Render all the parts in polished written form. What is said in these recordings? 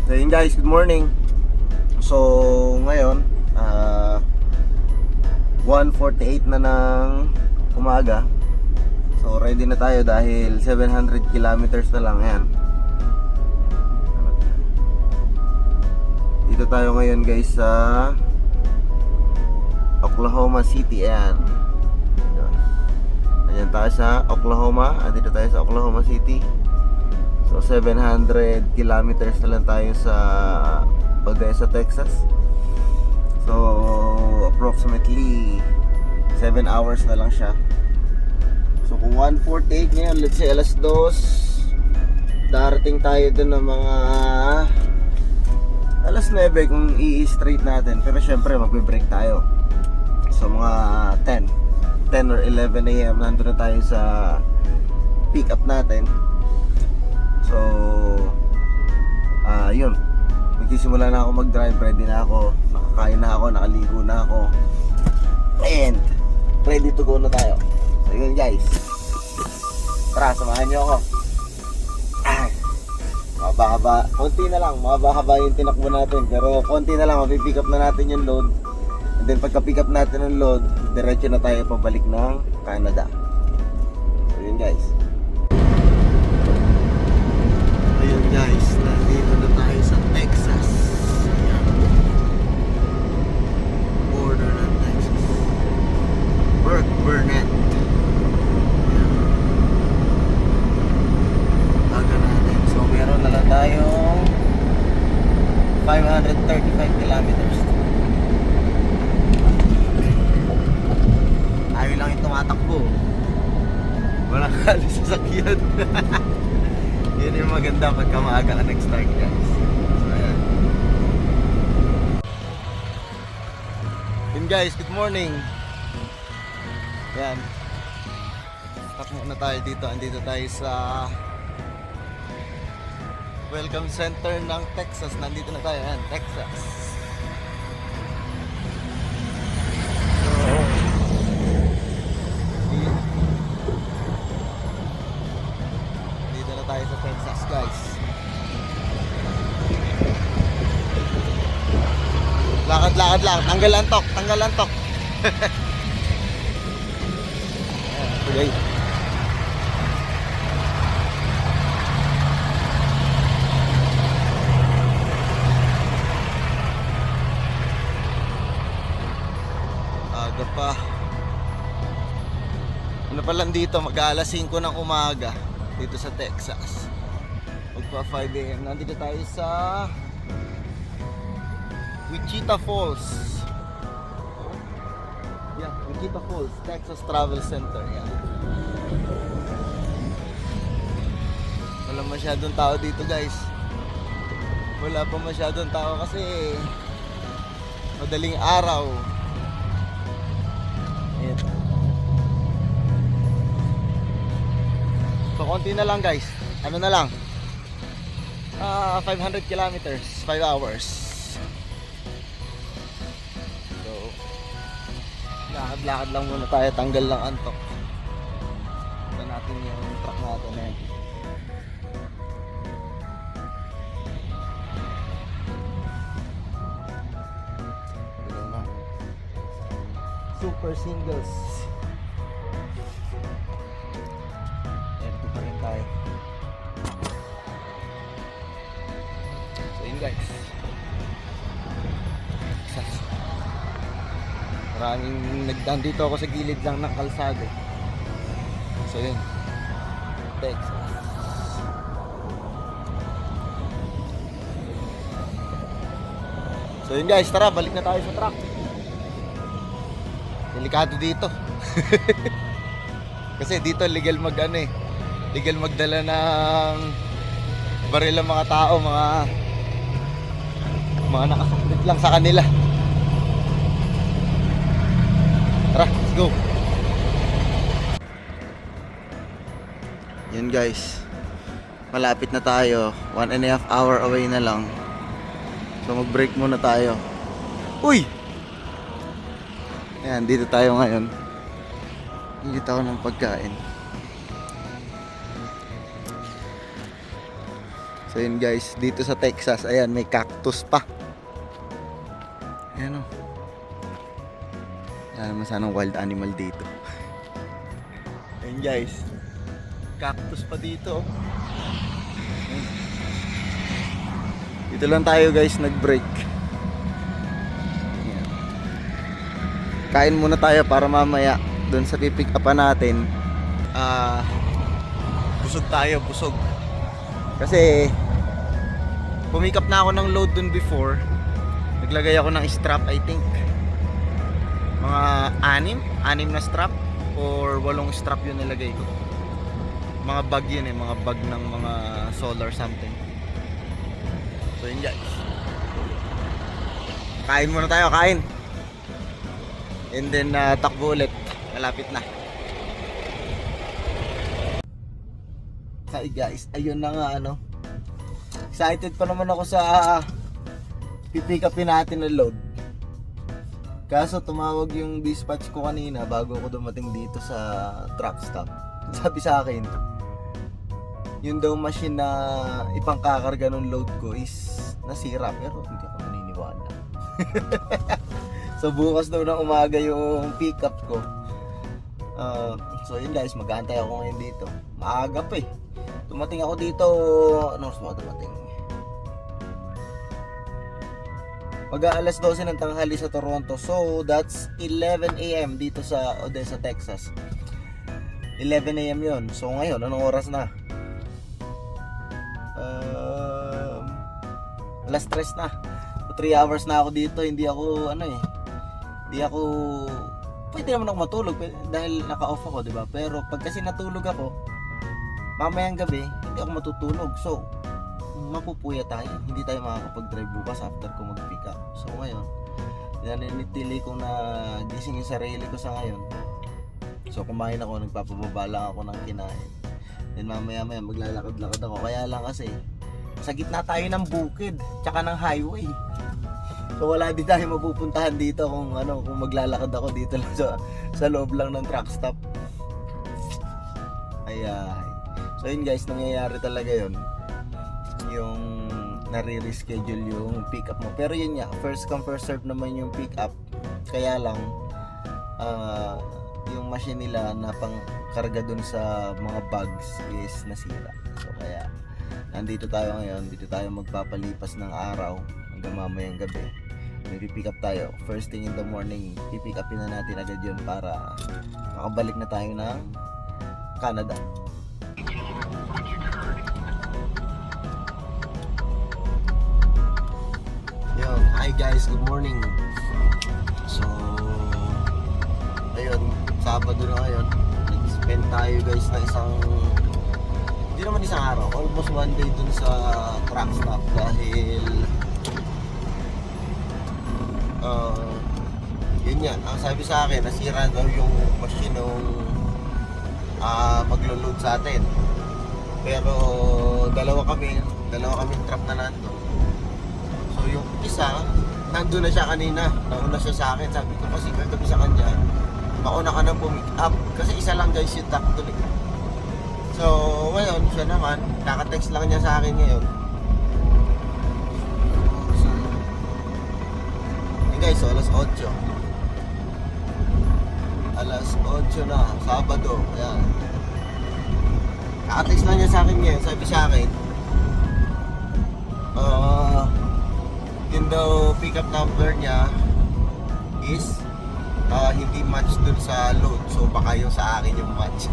So yun guys, good morning. So ngayon 1:48 na ng umaga. So ready na tayo dahil 700 kilometers na lang. Ayan. Dito tayo ngayon guys sa Oklahoma City. Ayan. Ayan tayo sa Oklahoma. Dito tayo sa Oklahoma City. So 700 kilometers na lang tayo sa Odessa, Texas. So approximately 7 hours na lang siya. So kung 1:48 ngayon, let's say alas 2, darating tayo dun ng mga alas 9 kung i-straight natin. Pero syempre magbe-break tayo. So mga 10 or 11 AM nandun na tayo sa pick up natin. So yun, magsisimula na ako mag-drive. Ready na ako, nakakain na ako, nakaligo na ako, and ready to go na tayo. So yun guys, tara, samahan nyo ako. Mahaba-haba, konti na lang, mahaba-haba yung tinakbo natin. Pero konti na lang, mapipick up na natin yung load. And then pagka pick up natin yung load, diretso na tayo pabalik ng Canada. So yun guys. Ayun guys, nandito na tayo sa Texas. Ayan. Border ng Texas. Burke Burnett. Ayan. Taga natin. So meron na lang tayong 535 kilometers. Ayaw lang yung tumatakbo. Walang halos sasakyan. Yun yung maganda pagka maaga ka nag-start guys. So ayan. Yun guys, good morning. Ayan. Stop muna tayo dito. Andito tayo sa Welcome Center ng Texas. Nandito na tayo. Ayan, Texas. Tayo sa Texas guys. Lakad-lakad lang. Tanggal antok. Tanggal antok. Okay. Aga pa. Ano pa lang dito? Mag-aalas 5 ng umaga. Dito sa Texas. Magpa 5 AM. Nandito tayo sa Wichita Falls. Yeah, Wichita Falls, Texas Travel Center. Yeah. Wala masyadong tao dito guys. Wala pa masyadong tao kasi madaling araw. Ayan. So konti na lang guys. Ano na lang? 500 kilometers, 5 hours. So lakad-lakad lang muna tayo, tanggal lang antok. Ito natin yung truck natin eh. Ito na. Super singles. Tayo. So yun guys, maraming nandito ako sa gilid lang ng kalsada. So yun, Texas. So yun guys, tara balik na tayo sa truck. Delikado dito. Kasi dito legal legal magdala ng baril ang mga tao, mga nakasaklit lang sa kanila. Tara, let's go. Yan guys, malapit na tayo, 1.5 hour away na lang. So mag break muna tayo. Uy! Ayan, dito tayo ngayon. Dito ako ng pagkain. So yun guys, dito sa Texas, ayan, may cactus pa. Ayan o. Wala naman sanang wild animal dito. Ayan guys, cactus pa dito. Ayan. Dito lang tayo guys nag-break. Ayan. Kain muna tayo para mamaya doon sa pipick upan natin. Busog tayo, busog. Kasi pumikap na ako ng load dun before. Naglagay ako ng strap, I think mga 6 na strap or 8 strap yun nilagay ko. Mga bag yun mga bag ng mga solar something. So yun guys, kain muna tayo, kain. And then takbo ulit, malapit na. Hi guys, ayun na nga excited pa naman ako sa pipick upin natin na load. Kaso tumawag yung dispatch ko kanina bago ako dumating dito sa truck stop. Sabi sa akin, yung daw machine na ipangkakarga ng load ko is nasira, pero hindi ako naniniwala. So bukas daw ng umaga yung pick up ko. So yun guys, mag-aantay ako ngayon dito. Maaga pa eh. Dumating ako dito, ano oras mo dumating? Mag-aalas 12 ng tanghali sa Toronto. So that's 11 AM dito sa Odessa, Texas. 11 AM yun. So ngayon, anong oras na? Alas 3 na. 3 hours na ako dito. Hindi ako pwede naman ako matulog dahil naka-off ako, 'di ba? Pero pag kasi natulog ako, mamayang gabi, hindi ako matutulog. So, mapupuya tayo. Hindi tayo makakapag-drive bukas after ko mag-pick up. So, ngayon, nanitili ko na gising yung sarili ko sa ngayon. So, kumain ako, nagpapababa lang ako ng kinain. Then, mamaya-maya, maglalakad-lakad ako. Kaya lang kasi, sa gitna tayo ng bukid, tsaka ng highway. So, wala din tayo mapupuntahan dito kung maglalakad ako dito lang sa loob lang ng truck stop. So yun guys, nangyayari talaga yun. Yung nare-reschedule yung pick up mo. Pero yun nga, first come first serve naman yung pick up. Kaya lang yung machine nila na pangkarga dun sa mga bags is nasira. So kaya nandito tayo ngayon, dito tayo magpapalipas ng araw hanggang mamayang gabi. May pick up tayo. First thing in the morning, pick upin na natin agad yun para makabalik na tayo ng Canada. Hi guys, good morning. So ayun, Sabado na ngayon. Nag-spend tayo guys na hindi naman isang araw, almost one day dun sa truck stop dahil yun nga, ang sabi sa akin, nasira daw yung machine nung maglo-load sa atin. Pero dalawa kami truck na nandun. So yung isa, nandun na siya kanina. Nauna siya sa akin. Sabi ko kasi kagabi sa kanya, mauna ka nang pumick up. Kasi isa lang guys yung truck tuloy. So ngayon, siya naman, kaka-text lang niya sa akin ngayon. Hey guys, so alas 8. Alas 8 na, Sabado. Ayan. Kaka-text lang niya sa akin ngayon. Sabi sa akin, yung daw pick up number niya is hindi match dun sa load. So baka yung sa akin yung match.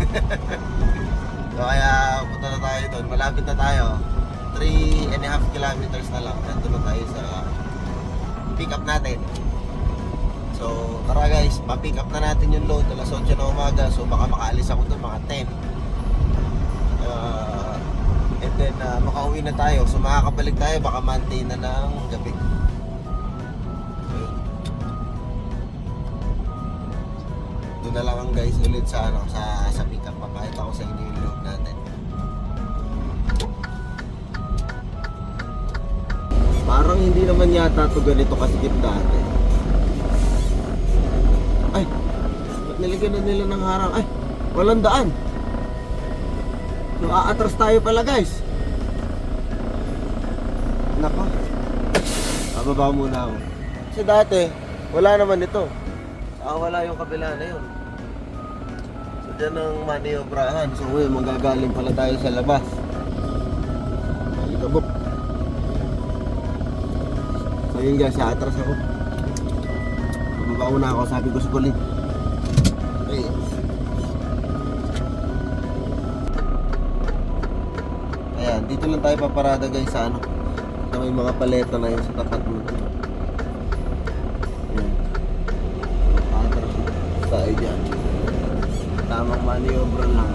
So kaya punta na tayo doon. Malapit na tayo. 3.5 kilometers na lang. Nandun na tayo sa pick up natin. So tara guys, pa-pick up na natin yung load. Alas 8 na umaga. So baka makaalis ako doon mga 10. And then makauwi na tayo. So makakabalik tayo baka Monday na ng gabi. Doon na lang guys ulit sa sa pick up. Papakita ko sa inyo yung load natin. Parang hindi naman yata ito ganito kasikip dati. Ay, ba't nilagyan na nila ng harang? Ay, walang daan. So aatras tayo pala guys. Bababa muna ako. Kasi dati, wala naman ito. Wala yung kabila na yun. So dyan ang maniobrahan. So ngayon, magagaling pala tayo sa labas. Malikabok. So yun guys, atras ako. Bababa muna ako, sabi ko sa kulit. Okay. Ayan, dito lang tayo paparada guys sa ano. Ito may mga paleta na yun sa tapat mo. Ayan. Atras tayo dyan. Tamang maniobra lang.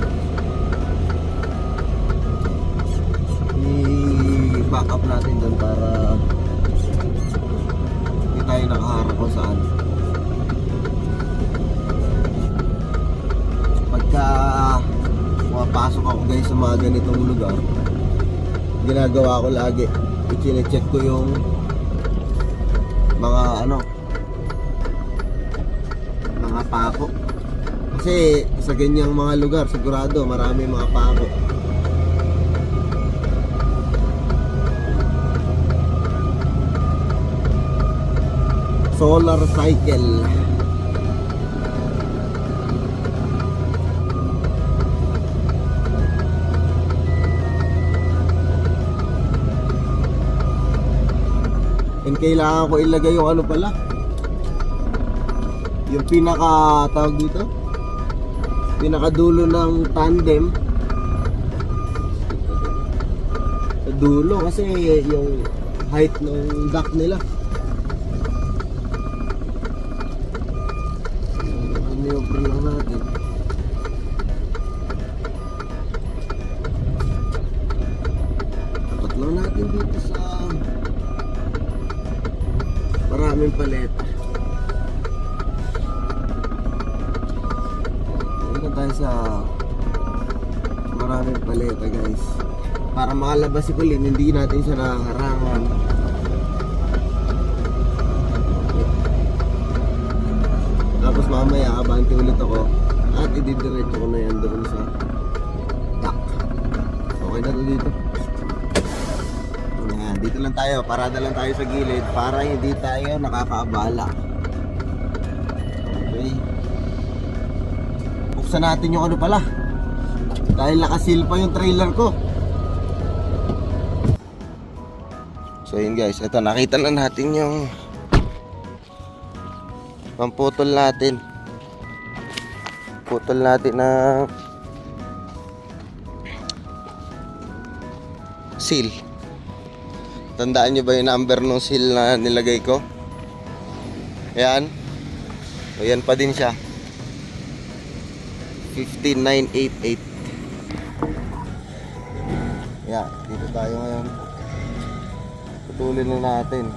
I-back up natin doon para hindi tayo nakaharap kung saan. Pagka pumapasok ako guys sa mga ganitong lugar, ginagawa ko lagi, i-check ko yung mga mga pako. Kasi sa ganyang mga lugar sigurado marami mga pako. Solar cycle. And kailangan ko ilagay yung ano pala, yung pinaka tawag dito, pinakadulo ng tandem sa dulo kasi yung height ng dock nila. Maniobre lang natin. Tapat lang natin dito sa maraming paleta. Dito tayo sa maraming paleta guys. Para makalabas si Colin, hindi natin siya nakaharangan. Tapos mamaya abante ulit ako at ididiretso ko na yan doon sa dock. Okay na to dito. Ayan, dito lang tayo, parada lang tayo sa gilid para hindi tayo nakakaabala. Okay. Buksan natin yung ano pala, dahil nakasil pa yung trailer ko. So yun guys, ito nakita na natin yung pamputol natin. Putol natin ng seal. Tandaan nyo ba yung number ng seal na nilagay ko? Ayan. Ayan pa din siya. 15988. Ayan, dito tayo ngayon. Putulin na natin.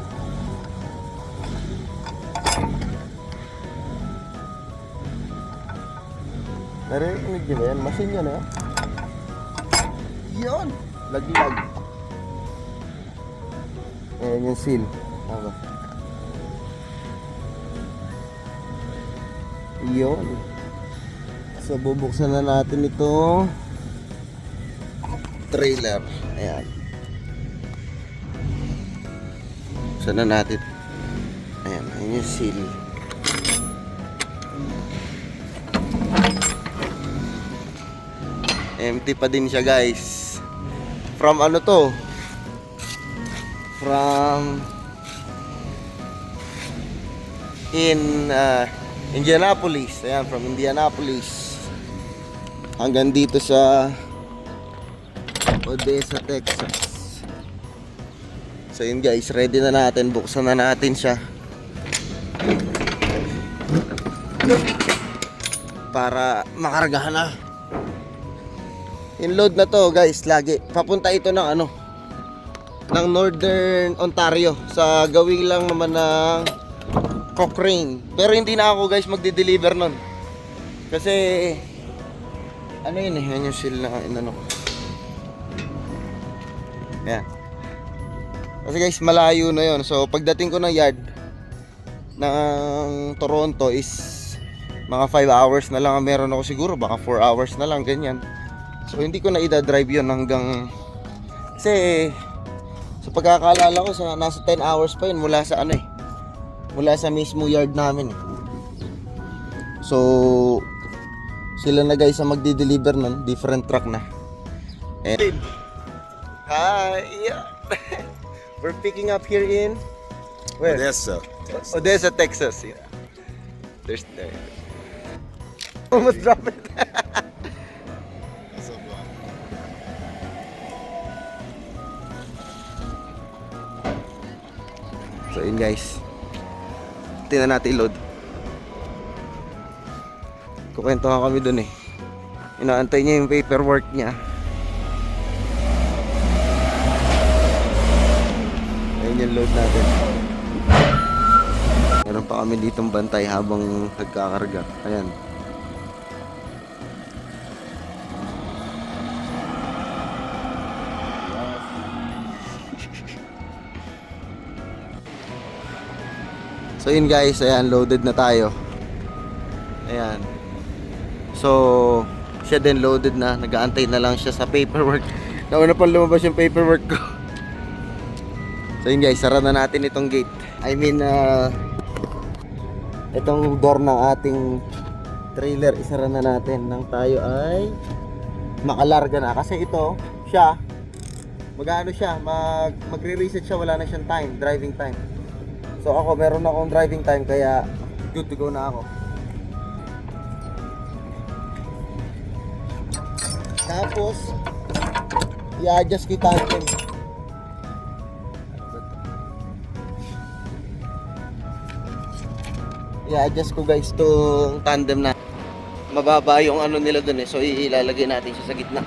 Narinig nyo ba yan? Machine yan, ha? Yun! Laglag. Ayan yung seal. Tama. Yun. So bubuksan na natin ito trailer. Ayan. Buksan na natin. Ayan. Ayan yung seal. Empty pa din siya guys. From ano to? From Indianapolis. Ayan, from Indianapolis hanggang dito sa Odessa, Texas. So yun guys, ready na natin. Buksan na natin siya para makargahan na. Yung load na to guys, lagi papunta ito ng ng Northern Ontario sa gawing lang naman ng Cochrane. Pero hindi na ako guys magde-deliver nun kasi yun yan yung seal na inano ko. Yan. Kasi guys malayo na yun. So pagdating ko ng yard ng Toronto is mga 5 hours na lang ang meron ako siguro, baka 4 hours na lang ganyan. So hindi ko na ida-drive yun hanggang kasi Sa pagkakaalala ko, nasa 10 hours pa yun mula sa ano eh. Mula sa mismo yard namin eh. So, sila na guys ang magdi-deliver nun. Different truck na. And, hi! Yeah. We're picking up here in... Where? Odessa, Texas. Odessa, Texas. Yeah. There's there. Almost drop it. What's up, bro? So yun guys. Tingnan natin i-load. Kukwentuhan kami dun eh. Inaantay niya yung paperwork niya. Ayun yung load natin. Meron pa kami ditong bantay habang nagkakarga. Ayan. So yun guys, ayan, loaded na tayo. Ayan. So, siya din loaded na. Nag-aantay na lang siya sa paperwork. Nauna pang lumabas yung paperwork ko. So yun guys, sara na natin itong gate. I mean, itong door ng ating trailer, isara na natin nang tayo ay makalarga na. Kasi ito, siya, magre-reset siya, wala na siyang time, driving time. So ako, meron akong driving time kaya good to go na ako. Tapos, i-adjust ko yung tandem. I-adjust ko guys itong tandem na. Mababa yung ano nila dun eh. So ilalagay natin siya sa gitna.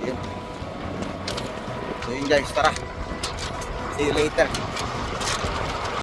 Yun. So yun guys, tara. See you later.